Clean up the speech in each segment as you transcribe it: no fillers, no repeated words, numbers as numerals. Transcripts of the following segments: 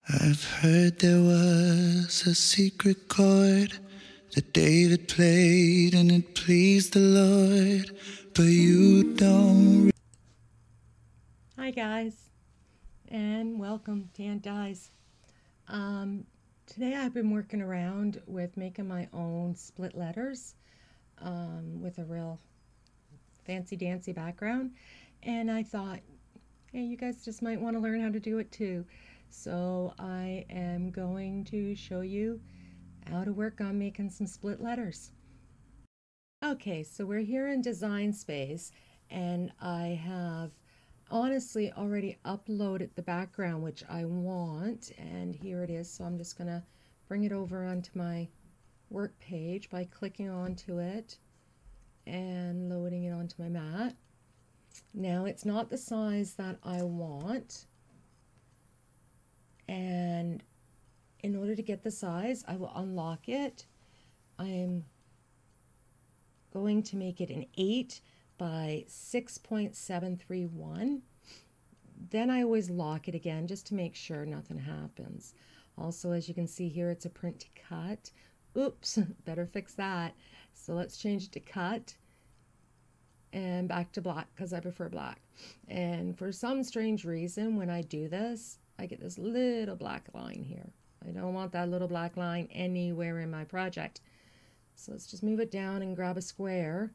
I've heard there was a secret chord that David played and it pleased the Lord, but you don't. Hi guys, and welcome to AuntDi's. Today I've been working around with making my own split letters with a real fancy dancy background, and I thought, hey, you guys just might want to learn how to do it too. So I am going to show you how to work on making some split letters. Okay, so we're here in Design Space, and I have honestly already uploaded the background which I want, and here it is. So I'm just gonna bring it over onto my work page by clicking onto it and loading it onto my mat. Now it's not the size that I want, and in order to get the size I will unlock it. I'm going to make it an 8 by 6.731. Then I always lock it again just to make sure nothing happens. Also, as you can see here, it's a print to cut. Oops, better fix that. So let's change it to cut and back to black because I prefer black. And for some strange reason, when I do this, I get this little black line here. I don't want that little black line anywhere in my project. So let's just move it down and grab a square.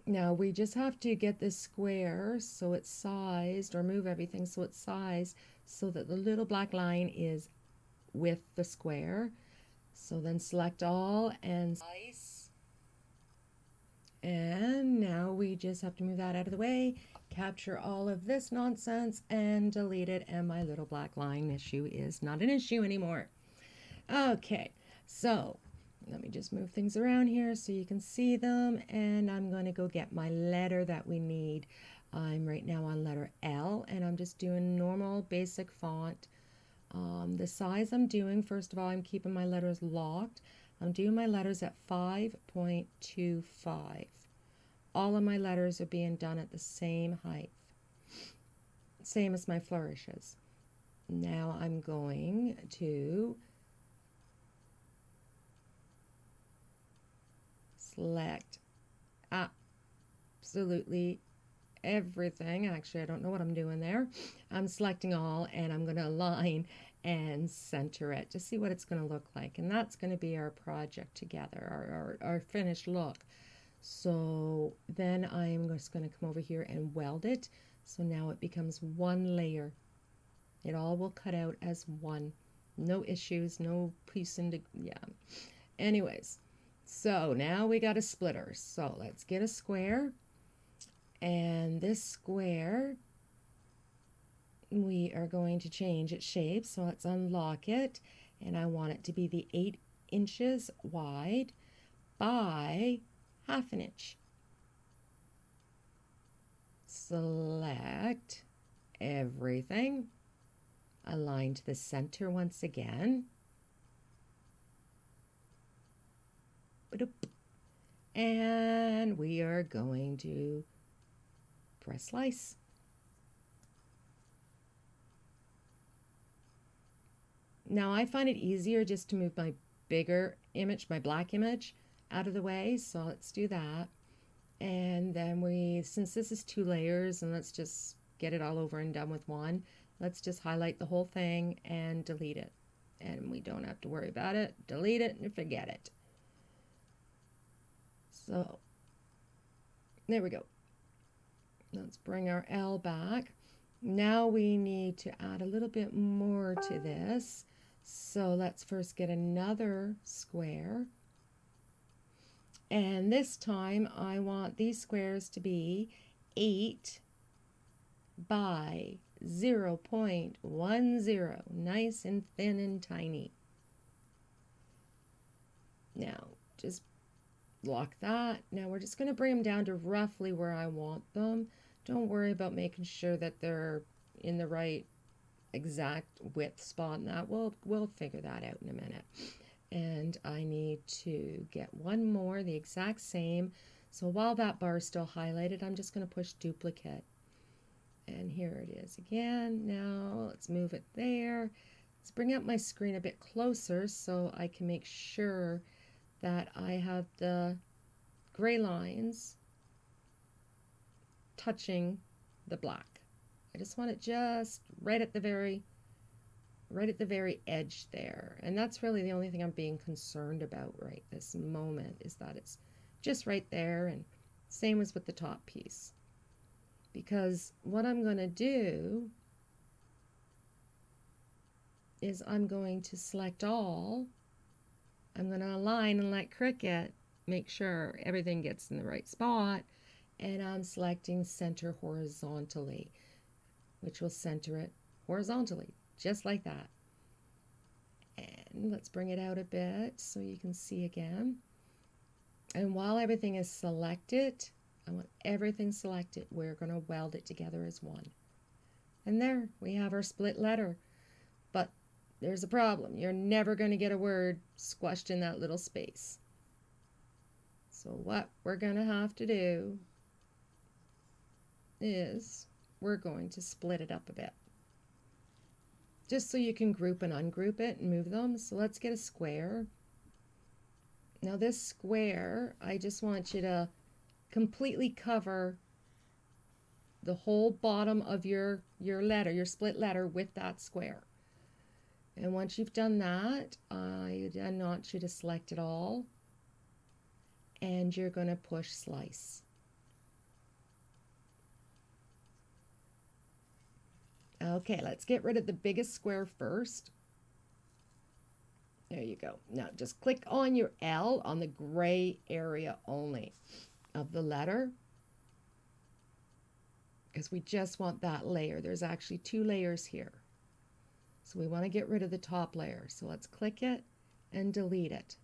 Now we just have to get this square so it's sized, or move everything so it's sized so that the little black line is with the square. So then select all and slice. And now we just have to move that out of the way, capture all of this nonsense and delete it, and my little black line issue is not an issue anymore. Okay, so let me just move things around here so you can see them, and I'm going to go get my letter that we need. I'm right now on letter L, and I'm just doing normal basic font. The size I'm doing, first of all, I'm keeping my letters locked. I'm doing my letters at 5.25. All of my letters are being done at the same height, same as my flourishes. Now I'm going to select absolutely everything. Actually, I don't know what I'm doing there. I'm selecting all, and I'm going to align and center it to see what it's going to look like. And that's going to be our project together, our finished look. So then I'm just going to come over here and weld it. So now it becomes one layer. It all will cut out as one. No issues, no piecing to, yeah. Anyways, so now we got a splitter. So let's get a square. And this square, we are going to change its shape. So let's unlock it. And I want it to be the 8 inches wide by ½ inch. Select everything. Align to the center once again. And we are going to press slice. Now I find it easier just to move my bigger image, my black image, out of the way. So let's do that. And then since this is 2 layers, and let's just get it all over and done with one, let's just highlight the whole thing and delete it. And we don't have to worry about it. Delete it and forget it. So there we go. Let's bring our L back. Now we need to add a little bit more to this. So let's first get another square. And this time I want these squares to be 8 by 0.10. Nice and thin and tiny. Now just lock that. Now we're just going to bring them down to roughly where I want them. Don't worry about making sure that they're in the right exact width spot, and that we'll figure that out in a minute. And I need to get one more, the exact same. So while that bar is still highlighted, I'm just going to push duplicate. And here it is again. Now let's move it there. Let's bring up my screen a bit closer so I can make sure that I have the gray lines touching the black. I just want it just right at the very edge there. And that's really the only thing I'm being concerned about right this moment, is that it's just right there, and same as with the top piece. Because what I'm going to do is I'm going to select all. I'm going to align and let Cricut make sure everything gets in the right spot, and I'm selecting center horizontally, which will center it horizontally, just like that. And let's bring it out a bit so you can see again. And while everything is selected, I want everything selected, we're going to weld it together as one. And there we have our split letter. But there's a problem. You're never going to get a word squashed in that little space. So what we're going to have to do is we're going to split it up a bit, just so you can group and ungroup it and move them. So let's get a square. Now this square, I just want you to completely cover the whole bottom of your letter, your split letter, with that square. And once you've done that, I then want you to select it all, and you're going to push slice. Okay, let's get rid of the biggest square first. There you go. Now just click on your L on the gray area only of the letter, because we just want that layer. There's actually 2 layers here. So we want to get rid of the top layer. So let's click it and delete it.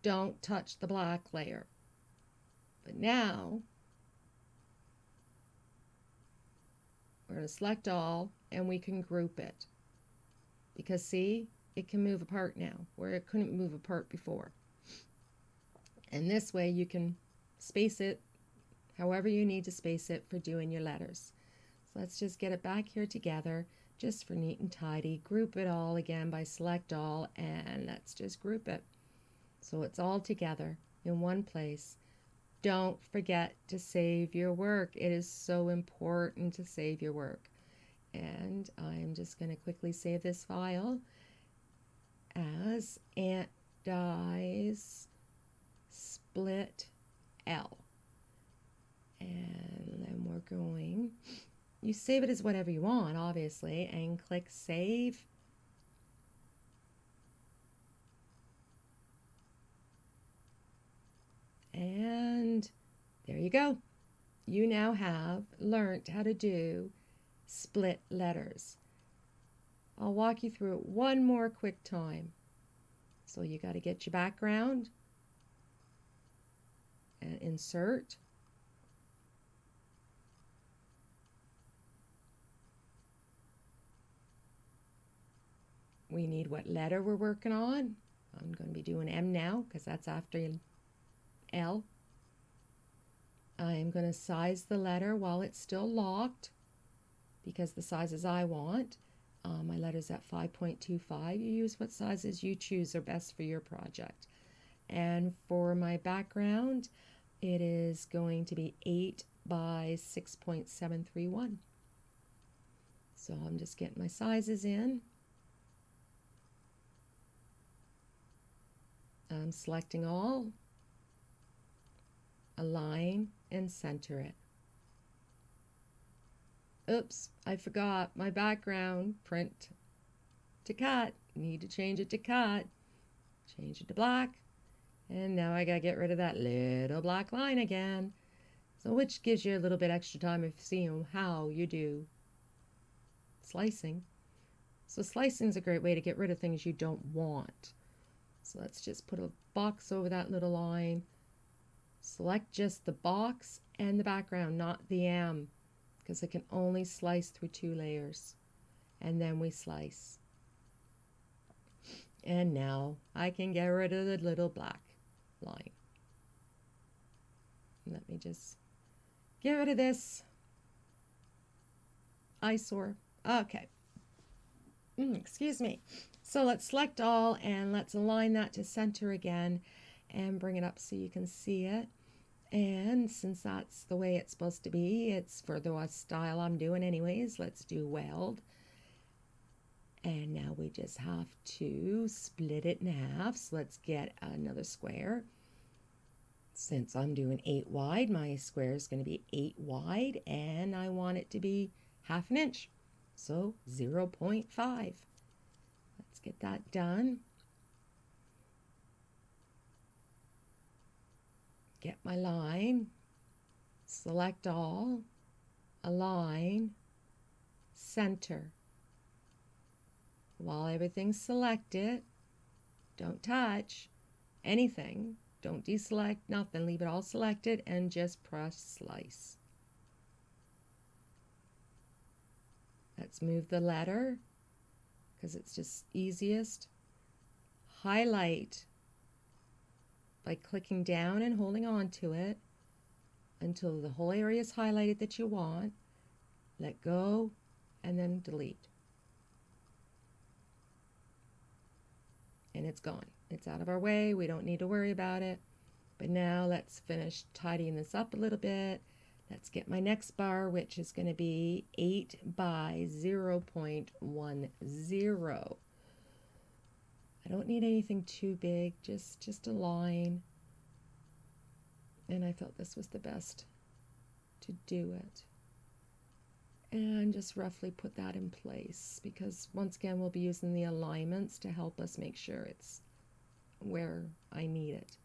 Don't touch the black layer. But now we're going to select all, and we can group it. Because see, it can move apart now, where it couldn't move apart before. And this way you can space it however you need to space it for doing your letters. So let's just get it back here together, just for neat and tidy. Group it all again by select all, and let's just group it so it's all together in one place. Don't forget to save your work. It is so important to save your work. And I'm just going to quickly save this file as AuntDi's split L. And then we're going, you save it as whatever you want, obviously, and click save. And there you go. You now have learned how to do split letters. I'll walk you through it one more quick time. So you got to get your background and insert. We need what letter we're working on. I'm going to be doing M now because that's after L. I'm going to size the letter while it's still locked, because the sizes I want. My letter's at 5.25. You use what sizes you choose are best for your project. And for my background, it is going to be 8 by 6.731. So I'm just getting my sizes in. I'm selecting all, align, and center it. Oops, I forgot my background. Print to cut. Need to change it to cut. Change it to black. And now I gotta get rid of that little black line again. So which gives you a little bit extra time if you see how you do slicing. So slicing is a great way to get rid of things you don't want. So let's just put a box over that little line. Select just the box and the background, not the M, because it can only slice through 2 layers. And then we slice. And now I can get rid of the little black line. Let me just get rid of this eyesore. Okay. Excuse me. So let's select all and let's align that to center again and bring it up so you can see it. And since that's the way it's supposed to be, it's for the style I'm doing anyways, let's do weld. And now we just have to split it in half. So let's get another square. Since I'm doing 8 wide, my square is going to be 8 wide, and I want it to be ½ an inch. So 0.5. Let's get that done. Get my line, select all, align, center. While everything's selected, don't touch anything. Don't deselect nothing. Leave it all selected and just press slice. Let's move the letter because it's just easiest. Highlight by clicking down and holding on to it until the whole area is highlighted that you want. Let go and then delete. And it's gone. It's out of our way. We don't need to worry about it. But now let's finish tidying this up a little bit. Let's get my next bar, which is going to be 8 by 0.10. I don't need anything too big, just a line. And I felt this was the best to do it. And just roughly put that in place because once again we'll be using the alignments to help us make sure it's where I need it.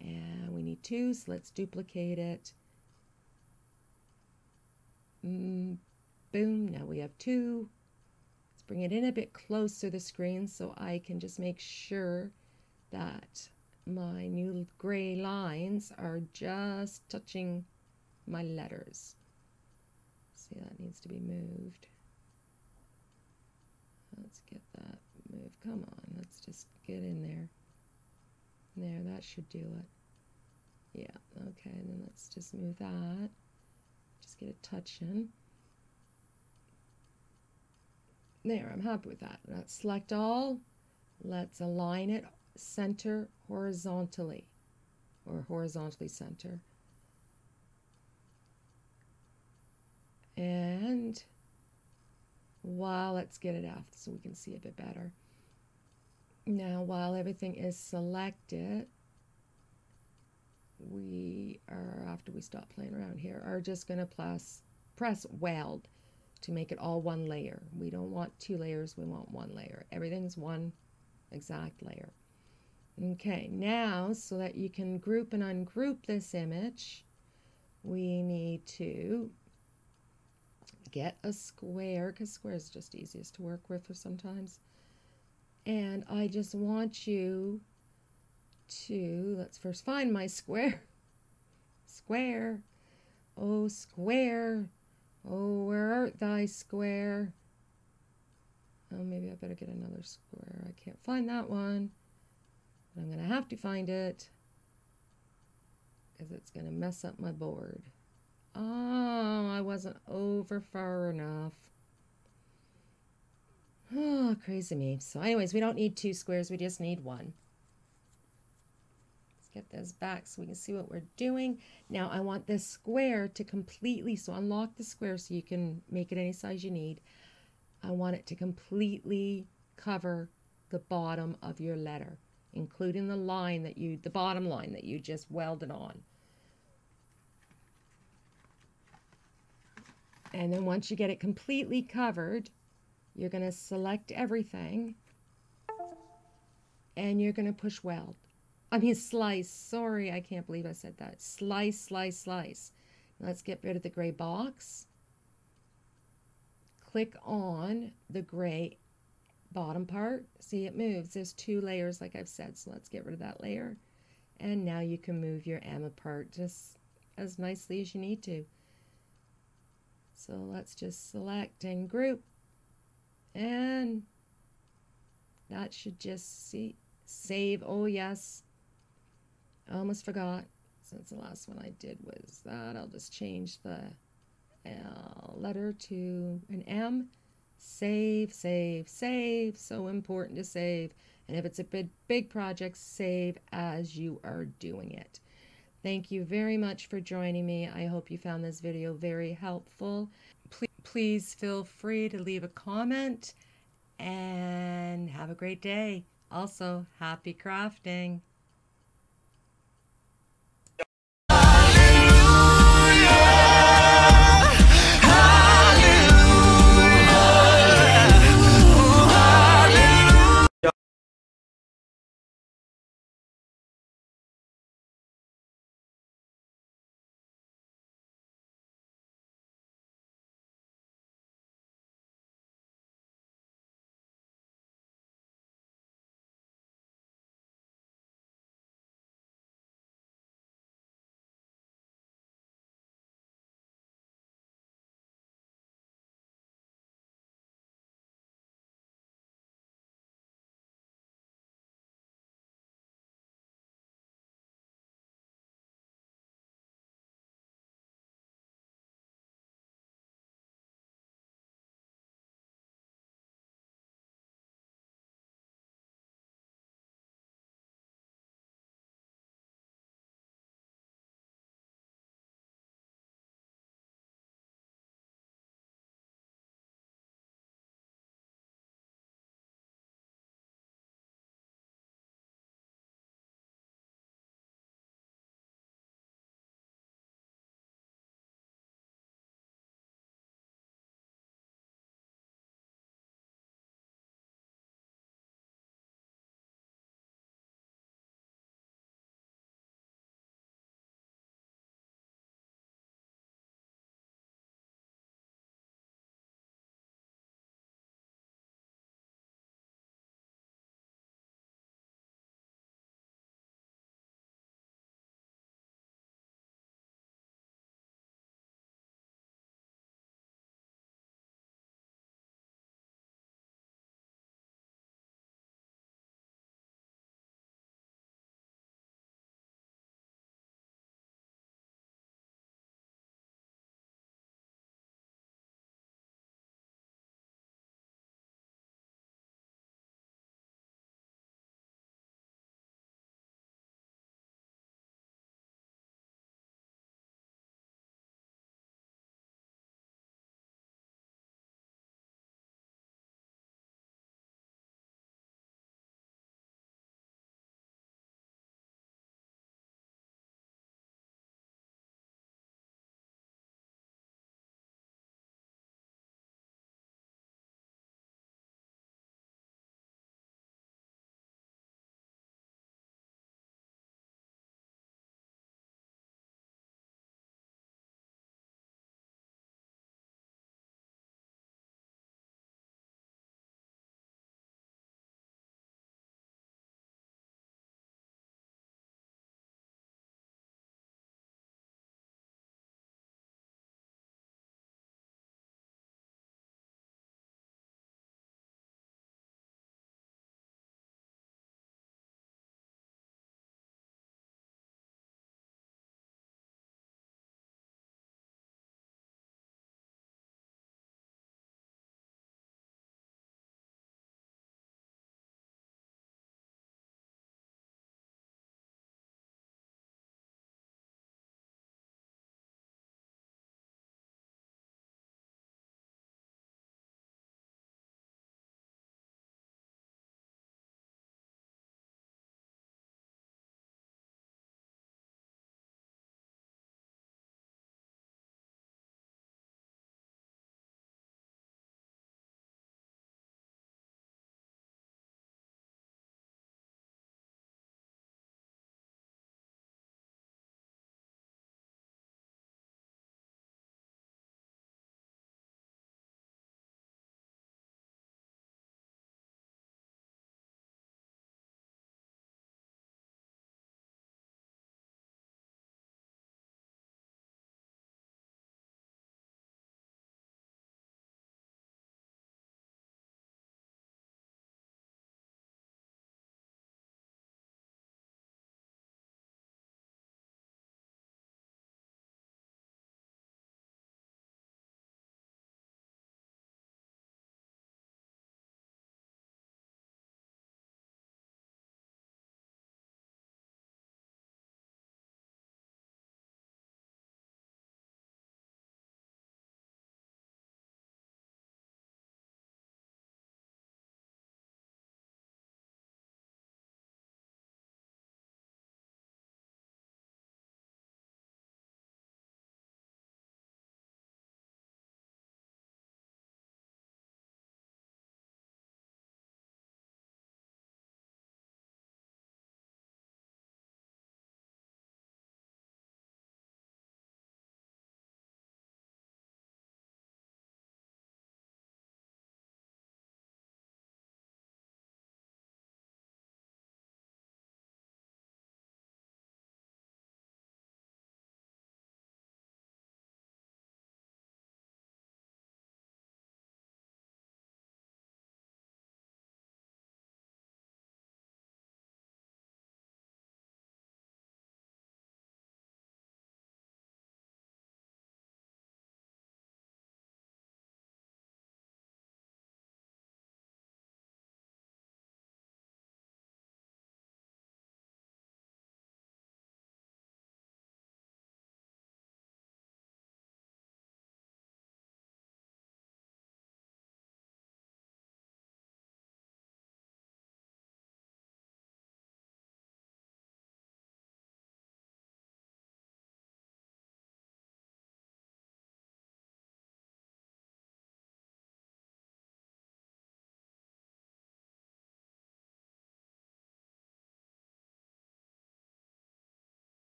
And we need 2, so let's duplicate it. Boom, now we have 2. Let's bring it in a bit closer to the screen so I can just make sure that my new gray lines are just touching my letters. See, that needs to be moved. Let's get that moved. Come on, let's just get in there. There, that should do it. Yeah, okay, and then let's just move that. Just get a touch in. There, I'm happy with that. Let's select all. Let's align it center horizontally, or horizontally center. And let's get it out so we can see a bit better. Now, while everything is selected, we are, after we stop playing around here, are just going to press weld to make it all one layer. We don't want 2 layers, we want 1 layer. Everything's one exact layer. Okay, now so that you can group and ungroup this image, we need to get a square, because square is just easiest to work with for sometimes. And I just want you to, let's first find my square. Square. Oh, square. Oh, where art thy square? Oh, maybe I better get another square. I can't find that one. But I'm going to have to find it because it's going to mess up my board. Oh, I wasn't over far enough. Oh, crazy me. So anyways, we don't need 2 squares. We just need 1. Let's get this back so we can see what we're doing. Now I want this square to completely, so unlock the square so you can make it any size you need. I want it to completely cover the bottom of your letter, including the line that the bottom line that you just welded on. And then once you get it completely covered, you're going to select everything and you're going to push weld. I mean slice. Sorry, I can't believe I said that. Slice, slice, slice. Let's get rid of the gray box. Click on the gray bottom part. See, it moves. There's 2 layers like I've said, so let's get rid of that layer. And now you can move your M apart just as nicely as you need to. So let's just select and group. And that should just save. Oh yes, I almost forgot, since the last one I did was that. I'll just change the L letter to an M Save, save, save. So important to save. And if it's a big project, save as you are doing it. Thank you very much for joining me. I hope you found this video very helpful. Please feel free to leave a comment and have a great day. Also, happy crafting.